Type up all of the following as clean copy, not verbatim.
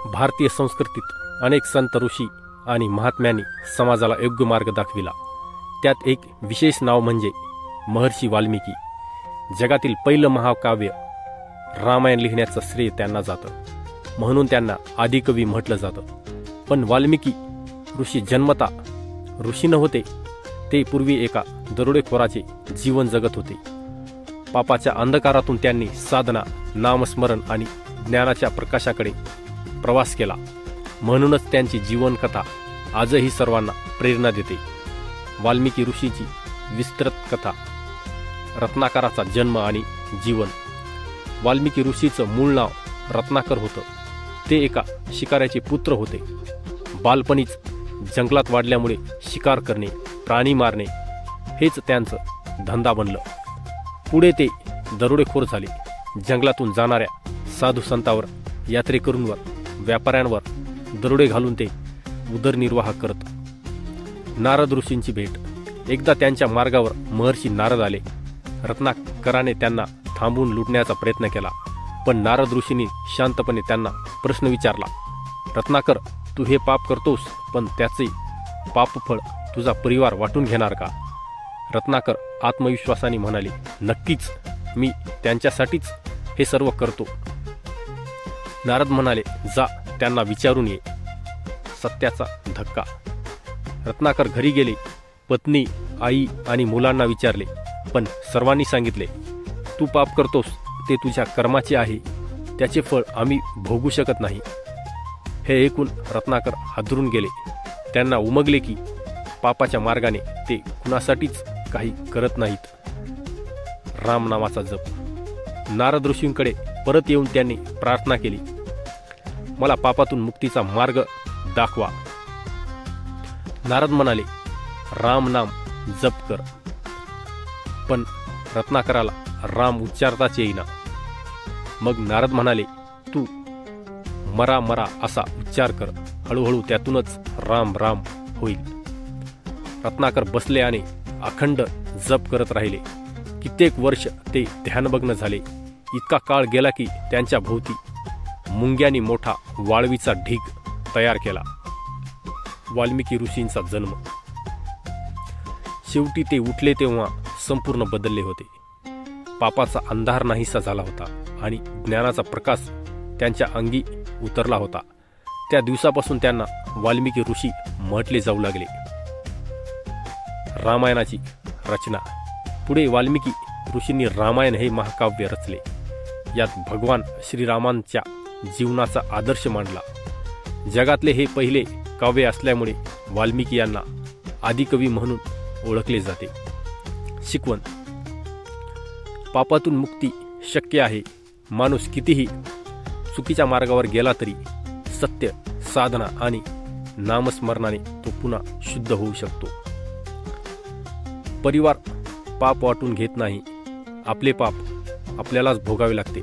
भारतीय संस्कृतीत अनेक संत ऋषी आणि महात्म्यांनी समाजाला योग्य मार्ग दाखविला। त्यात एक विशेष नाव म्हणजे महर्षी वाल्मिकी। जगातील पहिलं महाकाव्य रामायण लिहिण्याचं श्रेय त्यांना जातं, म्हणून त्यांना आदिकवी म्हटलं जातं। पण वाल्मिकी ऋषी जन्मता ऋषी नव्हते, ते पूर्वी एका दरोडेखोराचे जीवन जगत होते। पापाच्या अंधकारातून त्यांनी साधना, नामस्मरण आणि ज्ञानाच्या प्रकाशाकडे प्रवास केला, म्हणूनच त्यांची जीवनकथा आजही सर्वांना प्रेरणा देते। वाल्मिकी ऋषीची विस्तृत कथा, रत्नाकराचा जन्म आणि जीवन। वाल्मिकी ऋषीचं मूळ नाव रत्नाकर होतं। ते एका शिकाऱ्याचे पुत्र होते। बालपणीच जंगलात वाढल्यामुळे शिकार करणे, प्राणी मारणे हेच त्यांचं धंदा बनलं। पुढे ते दरोडेखोर झाले। जंगलातून जाणाऱ्या साधू संतांवर, यात्रेकरूंवर, व्यापाऱ्यांवर दरोडे घालून ते उदरनिर्वाह करत। नारद ऋषींची भेट। एकदा त्यांच्या मार्गावर महर्षी नारद आले। रत्नाकराने त्यांना थांबवून लुटण्याचा प्रयत्न केला, पण नारद ऋषींनी शांतपणे त्यांना प्रश्न विचारला, रत्नाकर, तू हे पाप करतोस, पण त्याचे पापफळ तुझा परिवार वाटून घेणार का? रत्नाकर आत्मविश्वासाने म्हणाले, नक्कीच, मी त्यांच्यासाठीच हे सर्व करतो। नारद म्हणाले, जा, त्यांना विचारून ये। सत्याचा धक्का। रत्नाकर घरी गेले। पत्नी, आई आणि मुलांना विचारले, पण सर्वांनी सांगितले, तू पाप करतोस ते तुझ्या कर्माचे आहे, त्याचे फळ आम्ही भोगू शकत नाही। हे ऐकून रत्नाकर हादरून गेले। त्यांना उमगले की पापाच्या मार्गाने ते कुणासाठीच काही करत नाहीत। राम नामाचा जप। नारद ऋषींकडे परत येऊन त्यांनी प्रार्थना केली, मला पापातून मुक्तीचा मार्ग दाखवा। नारद म्हणाले, राम नाम जप कर। पण रत्नाकराला राम उच्चारताच येईना। मग नारद म्हणाले, तू मरा मरा असा उच्चार कर, हळूहळू त्यातूनच राम राम होईल। रत्नाकर बसले आणि अखंड जप करत राहिले। कित्येक वर्ष ते ध्यानमग्न झाले। इतका काळ गेला की त्यांच्या भोवती मुंग्यांनी मोठा वाळवीचा ढीग तयार केला। वाल्मिकी ऋषींचा जन्म। शेवटी ते उठले तेव्हा संपूर्ण बदलले होते। पापाचा अंधार नाहीसा झाला होता आणि ज्ञानाचा प्रकाश त्यांच्या अंगी उतरला होता। त्या दिवसापासून त्यांना वाल्मिकी ऋषी म्हटले जाऊ लागले। रामायणाची रचना। पुढे वाल्मिकी ऋषींनी रामायण हे महाकाव्य रचले। यात भगवान श्रीरामांच्या जीवनाचा आदर्श मांडला। जगातले हे पहिले काव्य असल्यामुळे वाल्मिकी यांना आदिकवी म्हणून ओळखले जाते। शिकवण। पापातून मुक्ती शक्य आहे। माणूस कितीही चुकीच्या मार्गावर गेला तरी सत्य, साधना आणि नामस्मरणाने तो पुन्हा शुद्ध होऊ शकतो। परिवार पाप वाटून घेत नाही, आपले पाप आपल्यालाच भोगावे लागते।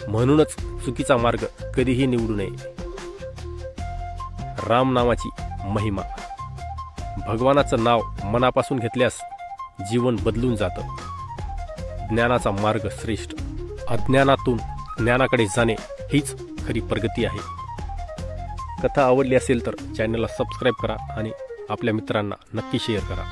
म्हणूनच चुकीचा मार्ग कधीही निवडू नये। राम नामाची महिमा। भगवानाचं नाव मनापासून घेतल्यास जीवन बदलून जातं। ज्ञानाचा मार्ग श्रेष्ठ। अज्ञानातून ज्ञानाकडे जाणे हीच खरी प्रगती आहे। कथा आवडली असेल तर चॅनलला सबस्क्राईब करा आणि आपल्या मित्रांना नक्की शेअर करा।